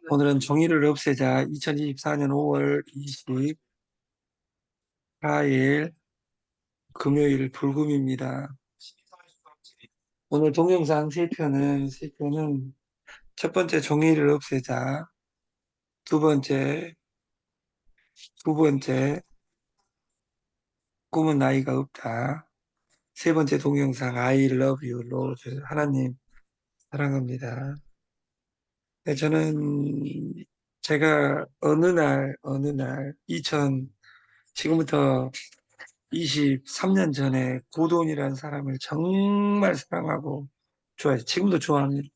오늘은 종이를 없애자 2024년 5월 24일 금요일 불금입니다. 오늘 동영상 세 편은 첫 번째 종이를 없애자, 두 번째 꿈은 나이가 없다, 세 번째 동영상 I love you, Lord, 하나님 사랑합니다. 네, 제가 어느 날 지금부터 23년 전에 고돈이라는 사람을 정말 사랑하고 좋아해요. 지금도 좋아합니다.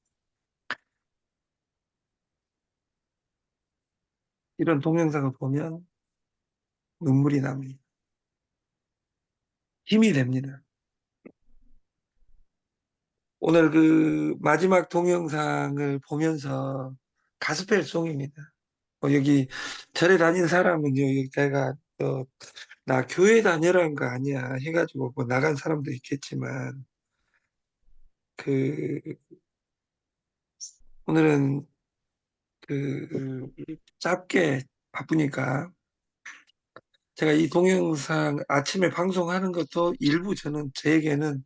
이런 동영상을 보면 눈물이 납니다. 힘이 됩니다. 오늘 그 마지막 동영상을 보면서 가스펠 송입니다. 여기 절에 다니는 사람은요, 여기 제가 나 교회 다녀라는 거 아니야 해가지고 뭐 나간 사람도 있겠지만 그 오늘은 짧게 바쁘니까 제가 이 동영상 아침에 방송하는 것도 일부 저에게는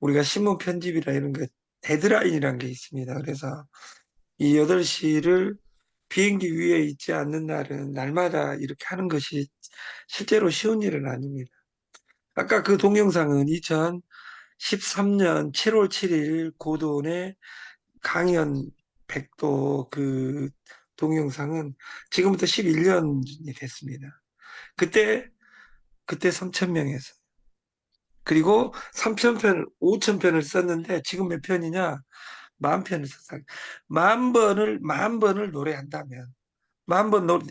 우리가 신문 편집이라 이런 게 데드라인이라는 게 있습니다. 그래서 이 8시를 비행기 위에 있지 않는 날은 날마다 이렇게 하는 것이 실제로 쉬운 일은 아닙니다. 아까 그 동영상은 2013년 7월 7일 고도원의 강연 백도 그 동영상은 지금부터 11년이 됐습니다. 그때 3,000명에서 그리고 3,000편, 5,000편을 썼는데 지금 몇 편이냐? 10,000편을 썼어요. 만 번을 노래한다면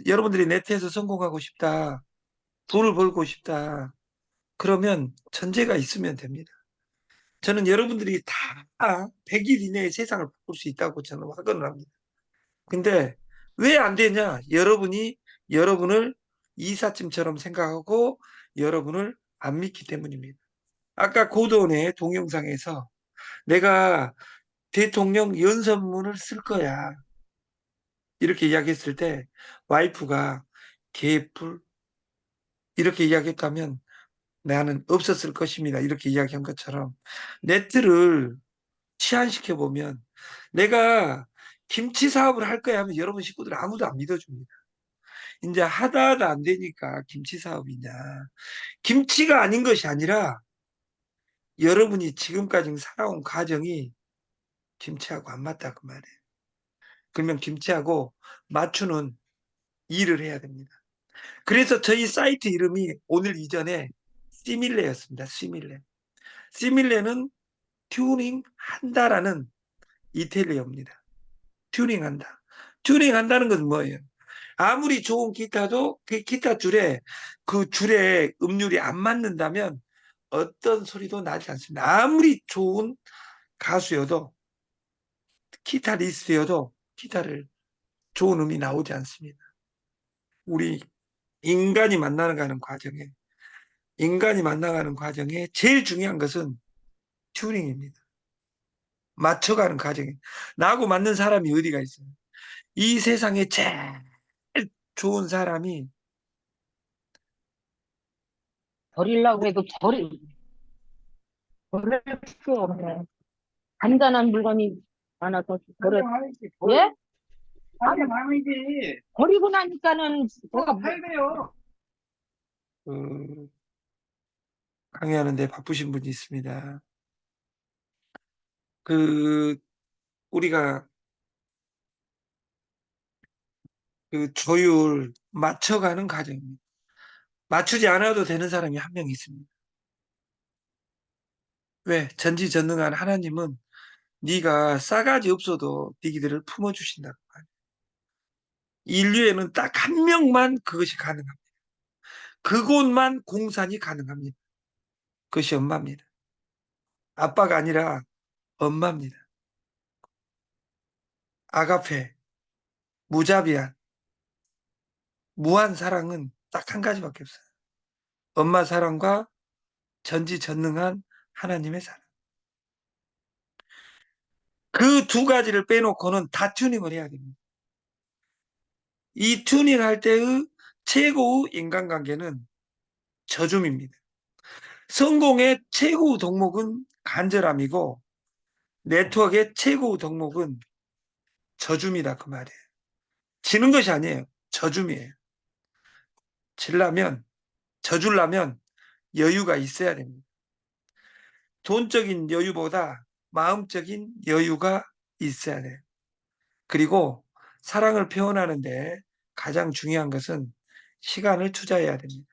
여러분들이 네트에서 성공하고 싶다. 돈을 벌고 싶다. 그러면 천재가 있으면 됩니다. 저는 여러분들이 다 100일 이내에 세상을 바꿀 수 있다고 저는 확언을 합니다. 근데 왜 안 되냐? 여러분을 이삿짐처럼 생각하고 여러분을 안 믿기 때문입니다. 아까 고도원의 동영상에서 내가 대통령 연설문을 쓸 거야. 이렇게 이야기했을 때 와이프가 개뿔 이렇게 이야기했다면 나는 없었을 것입니다. 이렇게 이야기한 것처럼 네트를 치안시켜 보면 내가 김치 사업을 할 거야 하면 여러분 식구들 아무도 안 믿어줍니다. 이제 하다 안 되니까 김치 사업이냐. 김치가 아닌 것이 아니라 여러분이 지금까지 살아온 과정이 김치하고 안 맞다 그 말이에요. 그러면 김치하고 맞추는 일을 해야 됩니다. 그래서 저희 사이트 이름이 오늘 이전에 시밀레였습니다. 시밀레. 시밀레는 튜닝 한다라는 이탈리아입니다. 튜닝 한다. 튜닝 한다는 것은 뭐예요? 아무리 좋은 기타도 그 기타 줄에 음률이 안 맞는다면 어떤 소리도 나지 않습니다. 아무리 좋은 가수여도 기타리스트여도 기타를 좋은 음이 나오지 않습니다. 우리 인간이 만나가는 과정에 제일 중요한 것은 튜닝입니다. 맞춰가는 과정에 나하고 맞는 사람이 어디가 있어요? 이 세상에 제일 좋은 사람이 버리려고 해도 버릴 수 없네. 간단한 물건이 많아서 예? 아니, 버리고 나니까는 제가 팔래요. 그 강의하는데 바쁘신 분이 있습니다. 그 우리가 그 조율 맞춰가는 과정입니다. 맞추지 않아도 되는 사람이 한 명 있습니다. 왜? 전지전능한 하나님은 네가 싸가지 없어도 네기들을 품어주신다고 말이에요. 인류에는 딱 한 명만 그것이 가능합니다. 그곳만 공산이 가능합니다. 그것이 엄마입니다. 아빠가 아니라 엄마입니다. 아가페, 무자비한, 무한 사랑은 딱 한 가지밖에 없어요. 엄마 사랑과 전지전능한 하나님의 사랑. 그 두 가지를 빼놓고는 다 튜닝을 해야 됩니다. 이 튜닝 할 때의 최고의 인간관계는 저줌입니다. 성공의 최고의 덕목은 간절함이고 네트워크의 최고의 덕목은 저줌이다 그 말이에요. 지는 것이 아니에요. 저줌이에요. 질라면 져주려면 여유가 있어야 됩니다. 돈적인 여유보다 마음적인 여유가 있어야 돼요. 그리고 사랑을 표현하는데 가장 중요한 것은 시간을 투자해야 됩니다.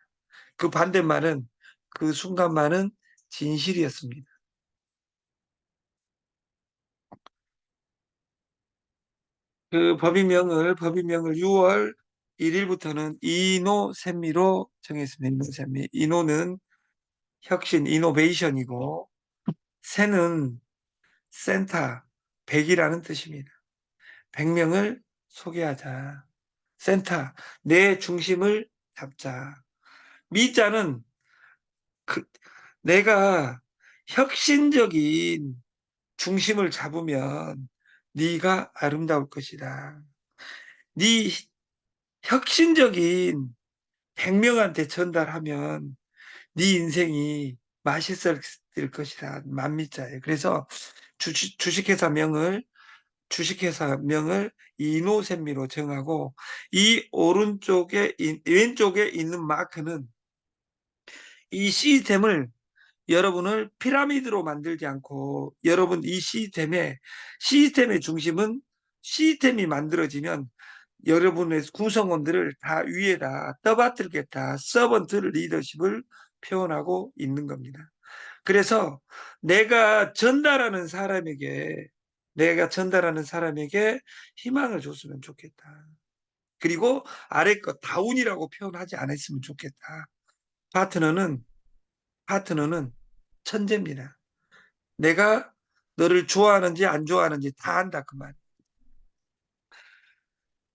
그 반대말은 그 순간만은 진실이었습니다. 그 법인명을 6월 1일부터는 이노센미로 정했습니다. 이노센미. 이노는 혁신, 이노베이션이고 센은 센터, 백이라는 뜻입니다. 100명을 소개하자. 센터, 내 중심을 잡자. 미자는 그, 내가 혁신적인 중심을 잡으면 네가 아름다울 것이다. 네 혁신적인 100명한테 전달하면 네 인생이 맛있을 것이다. 만미자예요. 그래서 주식회사 명을 이노센미로 정하고 이 왼쪽에 있는 마크는 이 시스템을 여러분을 피라미드로 만들지 않고 여러분 이 시스템의 중심은 시스템이 만들어지면 여러분의 구성원들을 다 위에다 떠받들겠다. 서번트 리더십을 표현하고 있는 겁니다. 그래서 내가 전달하는 사람에게 희망을 줬으면 좋겠다. 그리고 아래 거 다운이라고 표현하지 않았으면 좋겠다. 파트너는 파트너는 천재입니다. 내가 너를 좋아하는지 안 좋아하는지 다 안다 그 말.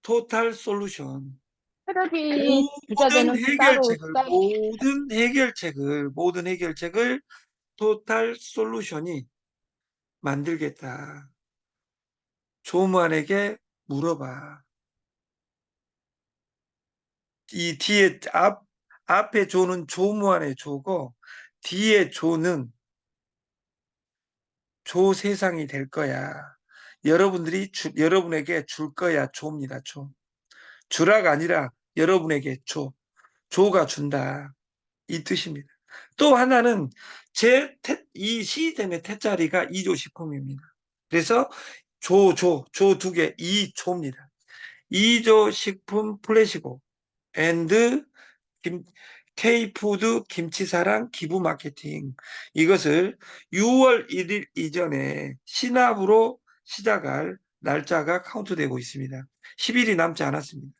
토탈 솔루션. 테러리 부자재는 따로 따로 모든 해결책을 토탈 솔루션이 만들겠다. 조무안에게 물어봐. 이 뒤에 앞에 조는 조무안의 조고 뒤에 조는 조 세상이 될 거야. 여러분에게 줄 거야. 조입니다. 조. 주라가 아니라 여러분에게 조. 조가 준다. 이 뜻입니다. 또 하나는 이 시스템의 태자리가 이조식품입니다. 그래서 조 두 개, 이조입니다. 이조 식품 플래시고 앤드 김, K푸드 김치사랑 기부 마케팅 이것을 6월 1일 이전에 신압으로 시작할 날짜가 카운트되고 있습니다. 10일이 남지 않았습니다.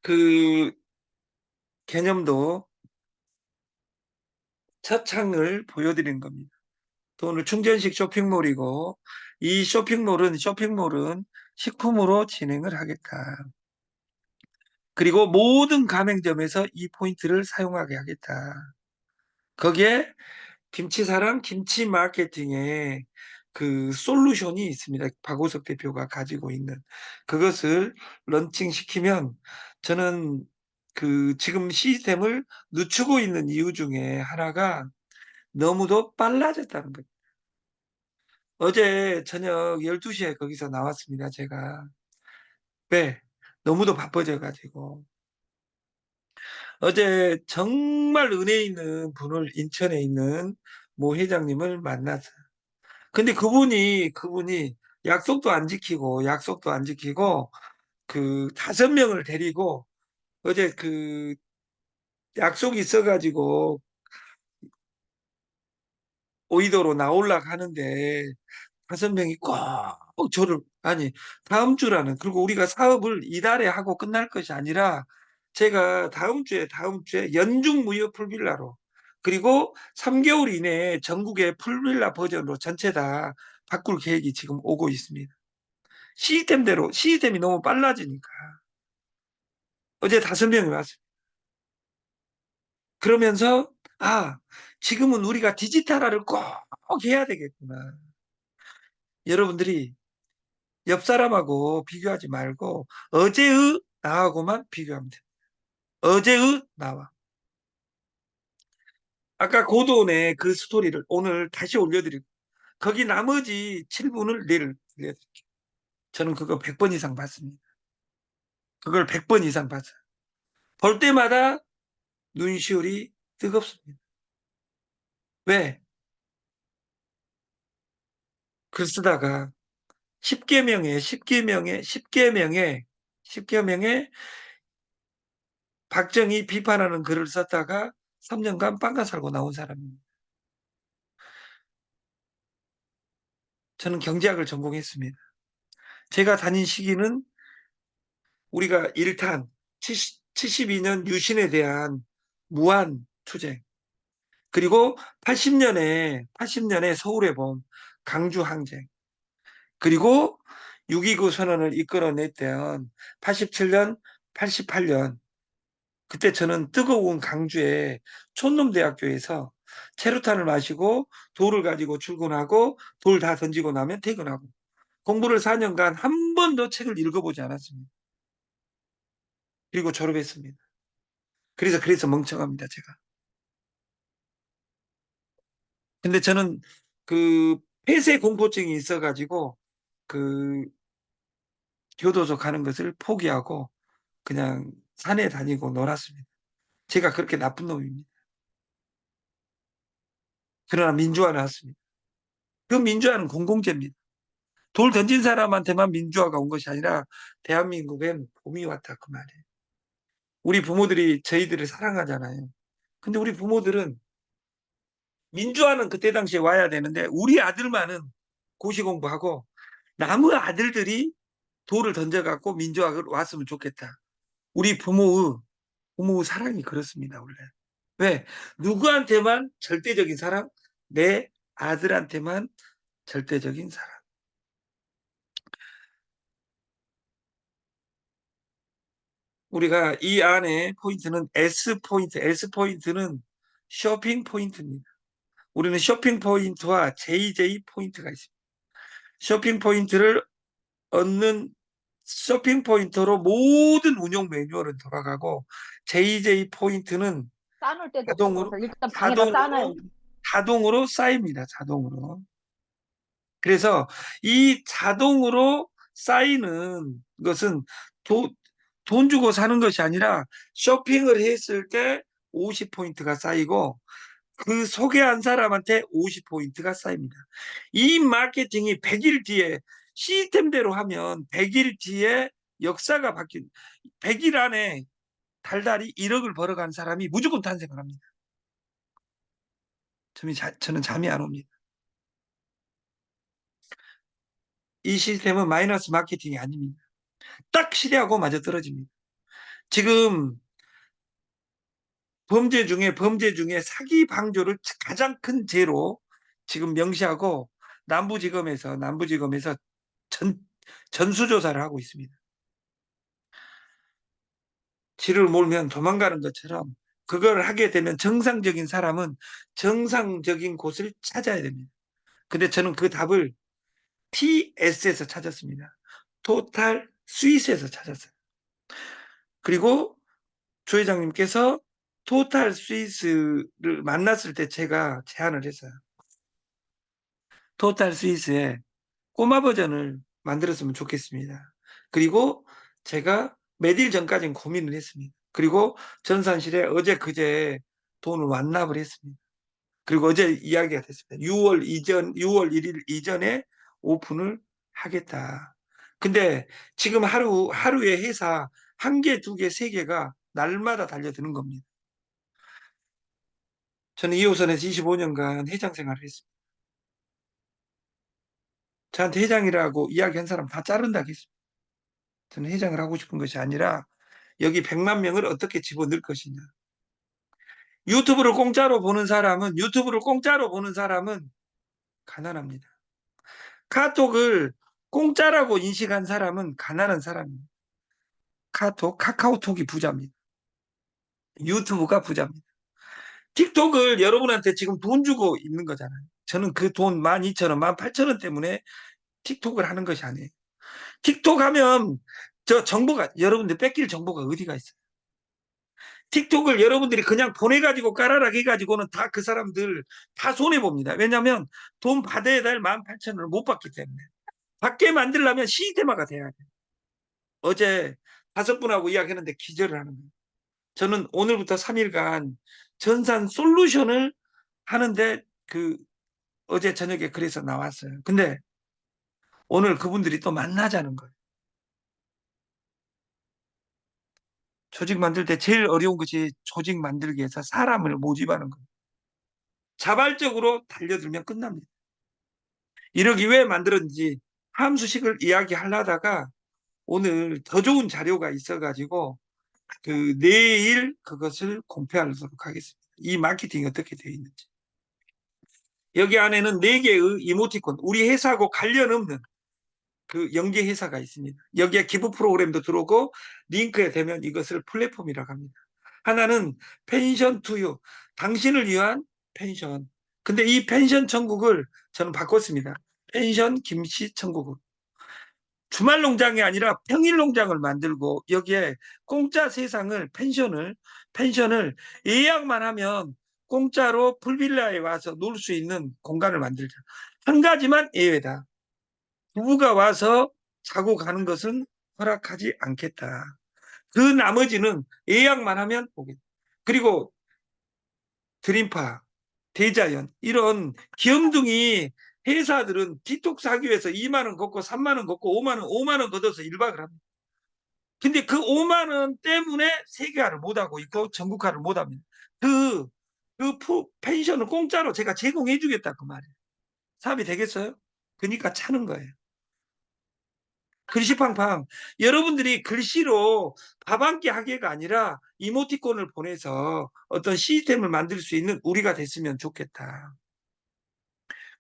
그 개념도 첫 창을 보여드린 겁니다. 오늘 충전식 쇼핑몰이고 이 쇼핑몰은 식품으로 진행을 하겠다. 그리고 모든 가맹점에서 이 포인트를 사용하게 하겠다. 거기에 김치사랑 김치 마케팅의 그 솔루션이 있습니다. 박오석 대표가 가지고 있는 그것을 런칭 시키면 저는 그 지금 시스템을 늦추고 있는 이유 중에 하나가 너무도 빨라졌다는 거예요. 어제 저녁 12시에 거기서 나왔습니다. 제가. 왜? 너무도 바빠져가지고. 어제 정말 은혜 있는 분을 인천에 있는 모 회장님을 만났어요. 근데 그분이 약속도 안 지키고 그 5명을 데리고 어제 그 약속이 있어가지고 오이도로 나오려고 하는데 5명이 꼭 아니 다음 주라는 그리고 우리가 사업을 이달에 하고 끝날 것이 아니라 제가 다음 주에 연중 무휴 풀빌라로 그리고 3개월 이내에 전국의 풀빌라 버전으로 전체 다 바꿀 계획이 지금 오고 있습니다. 시스템이 너무 빨라지니까 어제 5명이 왔어요. 그러면서 지금은 우리가 디지털화를 꼭 해야 되겠구나. 여러분들이 옆 사람하고 비교하지 말고 어제의 나하고만 비교하면 돼요. 어제의 나와. 아까 고도의 그 스토리를 오늘 다시 올려드리고 거기 나머지 7분을 내일 올려드릴게요. 저는 그거 100번 이상 봤습니다. 그걸 100번 이상 봤어요. 볼 때마다 눈시울이 뜨겁습니다. 왜? 글 쓰다가 10계명에 박정희 비판하는 글을 썼다가 3년간 빵가 살고 나온 사람입니다. 저는 경제학을 전공했습니다. 제가 다닌 시기는 우리가 1탄 72년 유신에 대한 무한 투쟁, 그리고 80년에 서울의 봄, 강주 항쟁, 그리고 6.29 선언을 이끌어냈던 87년, 88년, 그때 저는 뜨거운 강주의 촌놈대학교에서 체류탄을 마시고 돌을 가지고 출근하고 돌 다 던지고 나면 퇴근하고 공부를 4년간 한 번도 책을 읽어보지 않았습니다. 그리고 졸업했습니다. 그래서 멍청합니다, 제가. 근데 저는 그 폐쇄 공포증이 있어가지고 그 교도소 가는 것을 포기하고 그냥 산에 다니고 놀았습니다. 제가 그렇게 나쁜 놈입니다. 그러나 민주화를 했습니다. 그 민주화는 공공재입니다. 돌 던진 사람한테만 민주화가 온 것이 아니라 대한민국엔 봄이 왔다 그 말이에요. 우리 부모들이 저희들을 사랑하잖아요. 근데 우리 부모들은 민주화는 그때 당시에 와야 되는데 우리 아들만은 고시 공부하고 남의 아들들이 돌을 던져갖고 민주화가 왔으면 좋겠다. 우리 부모의 사랑이 그렇습니다, 원래. 왜? 누구한테만 절대적인 사랑? 내 아들한테만 절대적인 사랑. 우리가 이 안에 포인트는 S포인트는 쇼핑 포인트입니다. 우리는 쇼핑 포인트와 JJ 포인트가 있습니다. 쇼핑 포인트를 얻는 쇼핑 포인트로 모든 운용 매뉴얼은 돌아가고 JJ 포인트는 쌓을 데도 자동으로 없어서 일단 방에다 자동으로 쌓아놔야지. 자동으로 쌓입니다. 자동으로. 그래서 이 자동으로 쌓이는 것은 도, 돈 주고 사는 것이 아니라 쇼핑을 했을 때 50포인트가 쌓이고 그 소개한 사람한테 50포인트가 쌓입니다. 이 마케팅이 100일 뒤에 시스템대로 하면 100일 뒤에 역사가 바뀐 100일 안에 달달이 1억을 벌어간 사람이 무조건 탄생을 합니다. 저는 잠이 안 옵니다. 이 시스템은 마이너스 마케팅이 아닙니다. 딱 시대하고 맞아 떨어집니다. 지금 범죄 중에 사기 방조를 가장 큰 죄로 지금 명시하고 남부지검에서 전수조사를 하고 있습니다. 쥐를 몰면 도망가는 것처럼 그걸 하게 되면 정상적인 사람은 정상적인 곳을 찾아야 됩니다. 근데 저는 그 답을 TS에서 찾았습니다. 토탈 스위스에서 찾았어요. 그리고 조 회장님께서 토탈 스위스를 만났을 때 제가 제안을 했어요. 토탈 스위스의 꼬마 버전을 만들었으면 좋겠습니다. 그리고 제가 몇 일 전까지는 고민을 했습니다. 그리고 전산실에 어제 그제 돈을 완납을 했습니다. 그리고 어제 이야기가 됐습니다. 6월 1일 이전에 오픈을 하겠다. 근데 지금 하루에 회사 한 개, 두 개, 세 개가 날마다 달려드는 겁니다. 저는 2호선에서 25년간 회장 생활을 했습니다. 저한테 회장이라고 이야기한 사람 다 자른다 했습니다. 저는 회장을 하고 싶은 것이 아니라 여기 100만 명을 어떻게 집어넣을 것이냐. 유튜브를 공짜로 보는 사람은 가난합니다. 카톡을 공짜라고 인식한 사람은 가난한 사람입니다. 카카오톡이 부자입니다. 유튜브가 부자입니다. 틱톡을 여러분한테 지금 돈 주고 있는 거잖아요. 저는 그 돈 12,000원, 18,000원 때문에 틱톡을 하는 것이 아니에요. 틱톡 하면 저 정보가, 여러분들 뺏길 정보가 어디가 있어요? 틱톡을 여러분들이 그냥 보내가지고 까라락 해가지고는 다 그 사람들 다 손해봅니다. 왜냐하면 돈 받아야 될 18,000원을 못 받기 때문에. 받게 만들려면 시스템화가 돼야 돼요. 어제 5분하고 이야기했는데 기절을 하는 거예요. 저는 오늘부터 3일간 전산 솔루션을 하는데 어제 저녁에 그래서 나왔어요. 근데 오늘 그분들이 또 만나자는 거예요. 조직 만들 때 제일 어려운 것이 조직 만들기 위해서 사람을 모집하는 거예요. 자발적으로 달려들면 끝납니다. 이러기 왜 만들었는지 함수식을 이야기하려다가 오늘 더 좋은 자료가 있어가지고 내일 그것을 공표하도록 하겠습니다. 이 마케팅이 어떻게 되어 있는지. 여기 안에는 4개의 이모티콘, 우리 회사하고 관련 없는 연계 회사가 있습니다. 여기에 기부 프로그램도 들어오고 링크에 되면 이것을 플랫폼이라고 합니다. 하나는 펜션 투유, 당신을 위한 펜션. 근데 이 펜션 천국을 저는 바꿨습니다. 펜션 김씨 천국으로. 주말 농장이 아니라 평일 농장을 만들고 여기에 공짜 세상을 펜션을 예약만 하면 공짜로 풀빌라에 와서 놀 수 있는 공간을 만들자. 한 가지만 예외다. 부부가 와서 자고 가는 것은 허락하지 않겠다. 그 나머지는 예약만 하면 오겠다. 그리고 드림파, 대자연 이런 귀염둥이 회사들은 디톡스 하기 위해서 2만 원 걷고 3만 원 걷고 5만 원 걷어서 1박을 합니다. 근데 그 5만 원 때문에 세계화를 못하고 있고 전국화를 못합니다. 펜션을 공짜로 제가 제공해 주겠다 그 말이에요. 사업이 되겠어요? 그러니까 차는 거예요. 글씨팡팡. 여러분들이 글씨로 밥 한 끼 하기가 아니라 이모티콘을 보내서 어떤 시스템을 만들 수 있는 우리가 됐으면 좋겠다.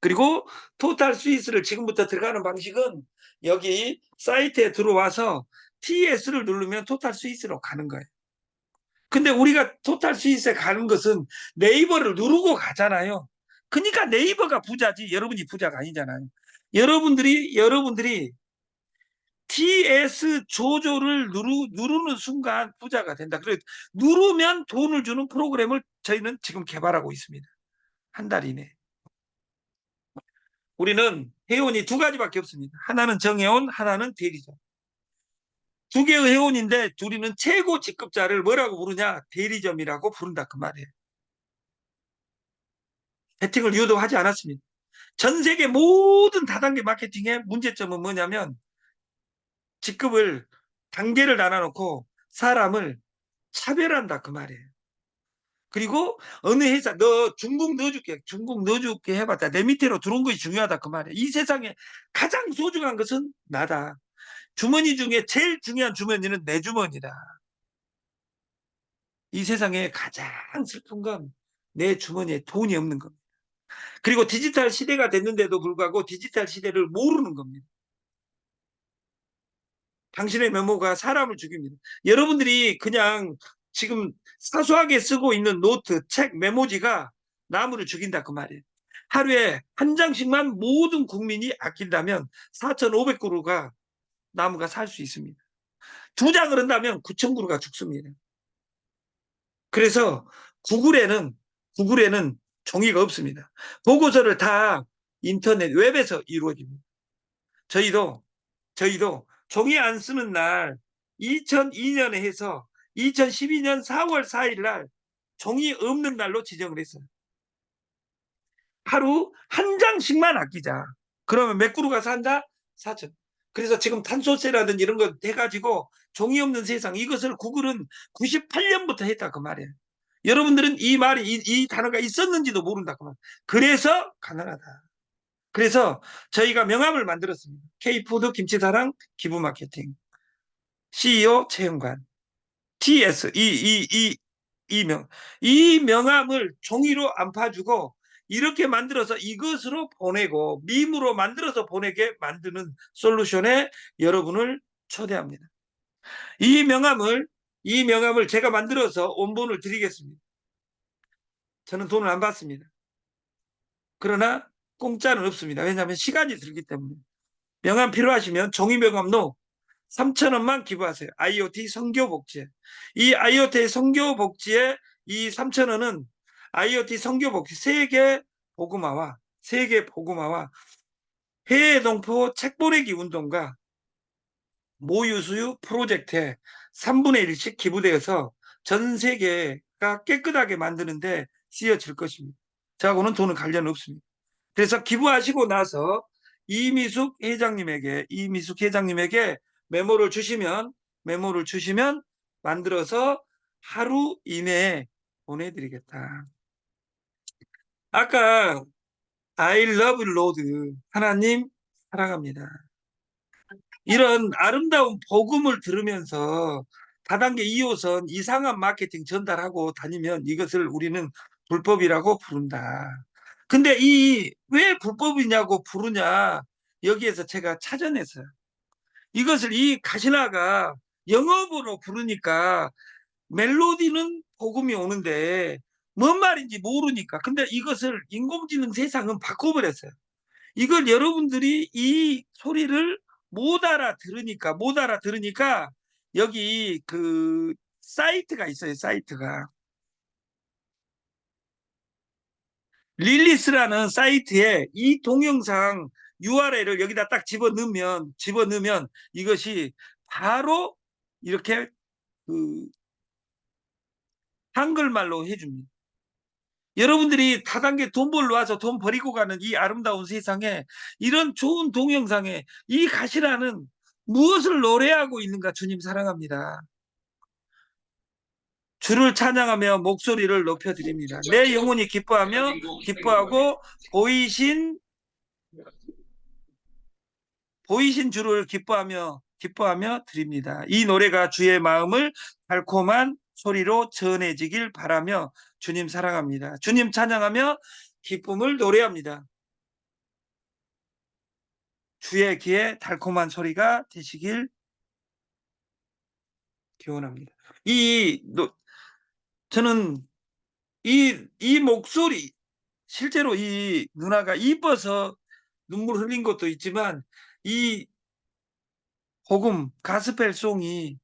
그리고 토탈 스위스를 지금부터 들어가는 방식은 여기 사이트에 들어와서 TS를 누르면 토탈 스위스로 가는 거예요. 근데 우리가 토탈 스위스에 가는 것은 네이버를 누르고 가잖아요. 그러니까 네이버가 부자지 여러분이 부자가 아니잖아요. 여러분들이 TS 조조를 누르는 순간 부자가 된다. 그래서 누르면 돈을 주는 프로그램을 저희는 지금 개발하고 있습니다. 한 달 이내. 우리는 회원이 2가지밖에 없습니다. 하나는 정회원, 하나는 대리점. 2개의 회원인데 우리는 최고 직급자를 뭐라고 부르냐? 대리점이라고 부른다 그 말이에요. 배팅을 유도하지 않았습니다. 전 세계 모든 다단계 마케팅의 문제점은 뭐냐면 직급을 단계를 나눠놓고 사람을 차별한다 그 말이에요. 그리고 어느 회사 너 중국 넣어줄게 해봤자 내 밑으로 들어온 것이 중요하다 그 말이에요. 이 세상에 가장 소중한 것은 나다. 주머니 중에 제일 중요한 주머니는 내 주머니다. 이 세상에 가장 슬픈 건 내 주머니에 돈이 없는 겁니다. 그리고 디지털 시대가 됐는데도 불구하고 디지털 시대를 모르는 겁니다. 당신의 메모가 사람을 죽입니다. 여러분들이 그냥 지금 사소하게 쓰고 있는 노트, 책, 메모지가 나무를 죽인다 그 말이에요. 하루에 한 장씩만 모든 국민이 아낀다면 4,500그루가 나무가 살 수 있습니다. 2장을 한다면 9,000그루가 죽습니다. 그래서 구글에는 종이가 없습니다. 보고서를 다 인터넷 웹에서 이루어집니다. 저희도 종이 안 쓰는 날 2002년에 해서 2012년 4월 4일 날 종이 없는 날로 지정을 했어요. 하루 한 장씩만 아끼자. 그러면 몇 그루가 산다? 4천. 그래서 지금 탄소세라든지 이런 거 해가지고 종이 없는 세상 이것을 구글은 98년부터 했다 그 말이에요. 여러분들은 이 단어가 있었는지도 모른다 그 말. 그래서 가능하다. 그래서 저희가 명함을 만들었습니다. K푸드 김치사랑 기부마케팅 CEO 최영관 TS 이 명함을 종이로 안 파주고 이렇게 만들어서 이것으로 보내고 밈으로 만들어서 보내게 만드는 솔루션에 여러분을 초대합니다. 이 명함을 제가 만들어서 원본을 드리겠습니다. 저는 돈을 안 받습니다. 그러나 공짜는 없습니다. 왜냐하면 시간이 들기 때문에. 명함 필요하시면 종이 명함로 3,000원만 기부하세요. IoT 선교복지에. 이 IoT 선교복지에 이 3,000원은 IoT 선교복지 세계 복음화와 해외 동포 책 보내기 운동과 모유수유 프로젝트에 3분의 1씩 기부되어서 전 세계가 깨끗하게 만드는데 쓰여질 것입니다. 저하고는 돈은 관련 없습니다. 그래서 기부하시고 나서 이미숙 회장님에게 메모를 주시면 만들어서 하루 이내에 보내드리겠다. 아까 I love Lord, 하나님 사랑합니다. 이런 아름다운 복음을 들으면서 다단계 2호선 이상한 마케팅 전달하고 다니면 이것을 우리는 불법이라고 부른다. 근데 왜 불법이냐고 부르냐? 여기에서 제가 찾아냈어요. 이것을 이 가시나가 영업으로 부르니까 멜로디는 복음이 오는데 뭔 말인지 모르니까. 근데 이것을 인공지능 세상은 바꿔버렸어요. 이걸 여러분들이 이 소리를 못 알아들으니까 여기 그 사이트가 있어요. 사이트가 릴리스라는 사이트에 이 동영상 URL을 여기다 딱 집어넣으면 이것이 바로 이렇게 그 한글말로 해줍니다. 여러분들이 다단계 돈 벌러 와서 돈 버리고 가는 이 아름다운 세상에 이런 좋은 동영상에 이 가시라는 무엇을 노래하고 있는가? 주님 사랑합니다. 주를 찬양하며 목소리를 높여드립니다. 내 영혼이 기뻐하고 보이신 주를 기뻐하며 드립니다. 이 노래가 주의 마음을 달콤한 소리로 전해지길 바라며 주님 사랑합니다. 주님 찬양하며 기쁨을 노래합니다. 주의 귀에 달콤한 소리가 되시길 기원합니다. 저는 이 목소리, 실제로 이 누나가 이뻐서 눈물 흘린 것도 있지만 이 복음 가스펠송이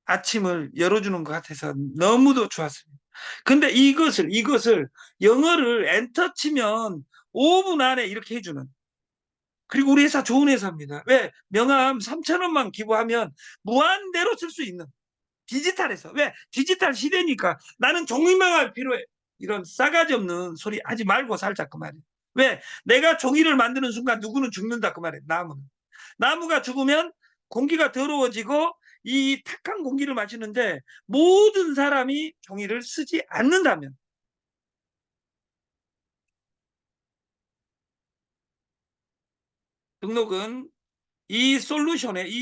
아침을 열어주는 것 같아서 너무도 좋았습니다. 근데 이것을 영어를 엔터 치면 5분 안에 이렇게 해주는, 그리고 우리 회사 좋은 회사입니다. 왜? 명함 3,000원만 기부하면 무한대로 쓸 수 있는 디지털에서. 왜? 디지털 시대니까 나는 종이명함이 필요해. 이런 싸가지 없는 소리 하지 말고 살자 그 말이에요. 왜? 내가 종이를 만드는 순간 누구는 죽는다 그 말이에요. 나무가 죽으면 공기가 더러워지고 이 탁한 공기를 마시는데 모든 사람이 종이를 쓰지 않는다면 등록은 이 솔루션에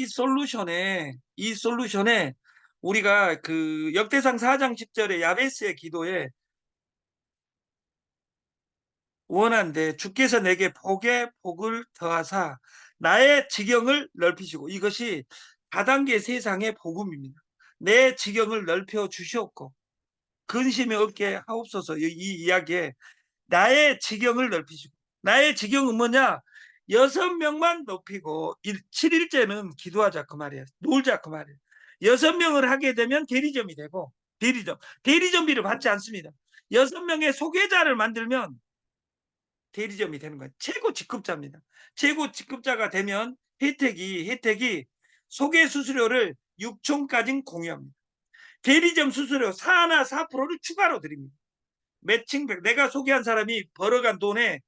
우리가 그 역대상 4장 10절의 야베스의 기도에 원한데 주께서 내게 복에 복을 더하사 나의 지경을 넓히시고, 이것이 다단계 세상의 복음입니다. 내 지경을 넓혀 주시옵고 근심이 없게 하옵소서. 이 이야기에 나의 지경을 넓히시고, 나의 지경은 뭐냐? 6명만 높이고 7일째는 기도하자 그 말이에요. 놀자 그 말이에요. 6명을 하게 되면 대리점이 되고, 대리점비를 받지 않습니다. 6명의 소개자를 만들면 대리점이 되는 거예요. 최고 직급자입니다. 최고 직급자가 되면 혜택이 소개 수수료를 6촌까지 공유합니다. 대리점 수수료 4나 4%를 추가로 드립니다. 매칭백, 내가 소개한 사람이 벌어간 돈의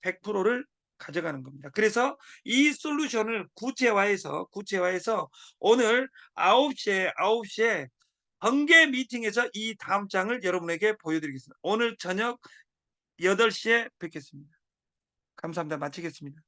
100%를 가져가는 겁니다. 그래서 이 솔루션을 구체화해서 오늘 9시에 번개 미팅에서 이 다음 장을 여러분에게 보여드리겠습니다. 오늘 저녁 8시에 뵙겠습니다. 감사합니다. 마치겠습니다.